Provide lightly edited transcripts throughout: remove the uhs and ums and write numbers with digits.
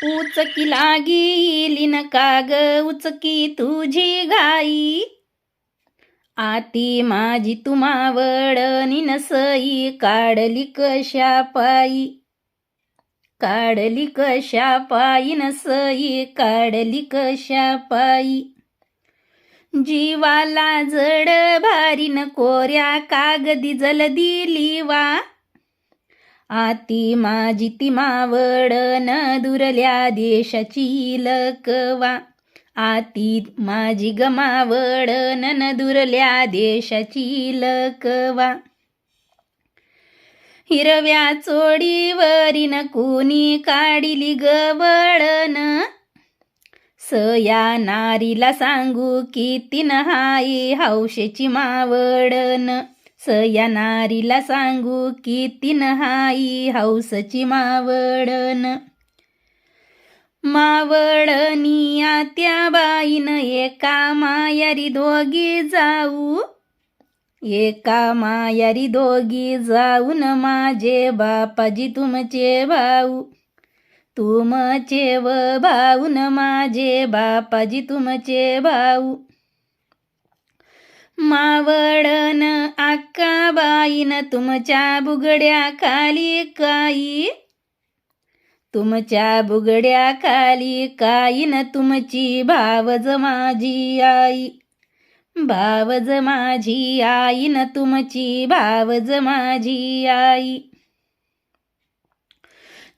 उचकी लागी न काग उचकी तुझी घाई, आती माझी तुमावड निनसई काढली कशा पायी, काढली कशा पायी नसई काढली कशा पायी. जीवाला जड भारी न कोऱ्या कागदी जलदी लिवा, आती माझी ती मावड न दुरल्या देशाची लकवा, आती माझी गमावड न दुरल्या देशाची लकवा. हिरव्या चोडीवरीन कुणी काढिली गवळण, सया नारीला सांगू की तीन हाई हौशेची मावडन, सया नारीला सांगू की तीन हाई हौसची मावडन. मावळणी आत्या बाईन एका मायारी दोघी जाऊ, एका मायारी दोघी जाऊन माझे बापाजी तुमचे भाऊ, तुमचे व भाऊन माझे बापाजी तुमचे भाऊ. मावळन अक्काबाईन तुमच्या बुगड्या खाली काई, तुमच्या बुगड्या खाली काईन तुमची भावज माझी आई, भावज माझी आई न तुमची भावज माझी आई.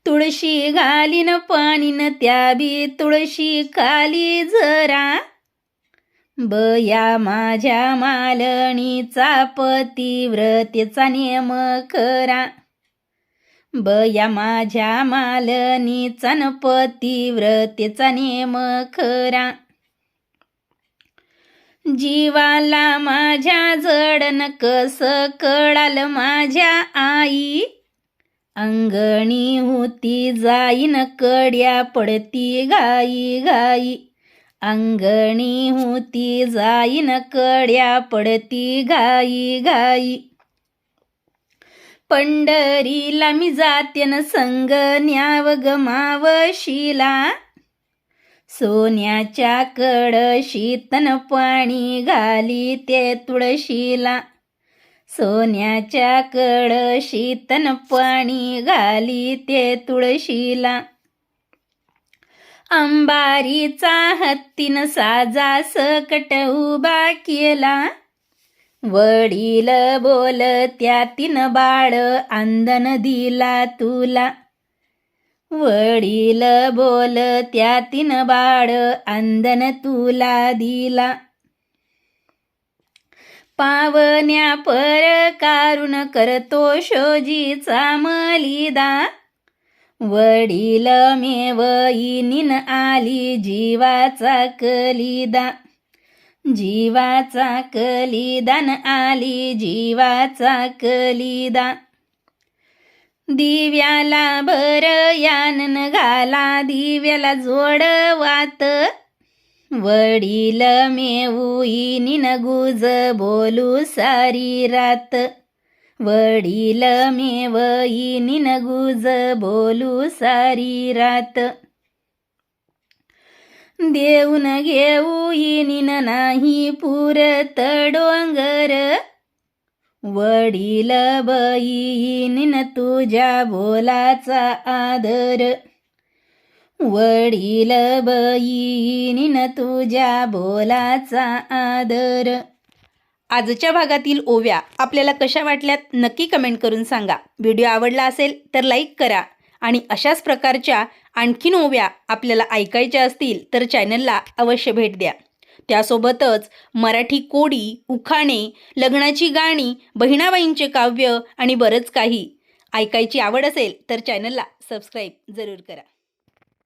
तुळशी घालीन पाणीन त्या बी तुळशी खाली जरा, बया माझ्या मालणीचा पतिव्रतेचा नियम खरा, बया माझ्या मालणीचा न पतिव्रतेचा नियम खरा. जीवाला माझ्या जडन कस कळाल माझ्या आई, अंगणी होती जाईन कड्या पडती घाई घाई, अंगणी होती जाईन कड्या पडती घाई घाई. पंढरीला मी जातेन संग न्यावग मावशीला, सोन्याच्या कळशीतन पाणी घाली ते तुळशीला, सोन्याच्या कळशीतन पाणी घाली ते तुळशीला. अंबारीचा हत्तीन साजा सकट उभा केला, वडील बोलत्या तीन बाळ अंदन दिला तुला, वडील बोलत्या तीन बाळ अंदन तुला दिला. पावण्या परकारून करतो शोजीचा मलिदा, वडील मेवईनीन आली जीवाचा कलिदा, जीवाचा कलिदान आली जीवाचा कलिदा. दिव्याला भर यानन घाला दिव्याला जोडवात, वडील मेवईनीन गुज बोलू सारी रात, वडील मेवईनीन गुज बोलू सारी रात. देऊन घेऊईनीन नाही पुरत डोंगर, वडील बईनीन तुझ्या बोलाचा आदर, वडील बईनीन तुझ्या बोलाचा आदर. आजच्या भागातील ओव्या आपल्याला कशा वाटल्यात नक्की कमेंट करून सांगा. व्हिडिओ आवडला असेल तर लाईक करा आणि अशाच प्रकारच्या आणखीन ओव्या आपल्याला ऐकायच्या असतील तर चॅनलला अवश्य भेट द्या. त्यासोबतच मराठी कोडी, उखाणे, लग्नाची गाणी, बहिणाबाईंचे काव्य आणि बरंच काही ऐकायची आवड असेल तर चॅनलला सबस्क्राईब जरूर करा.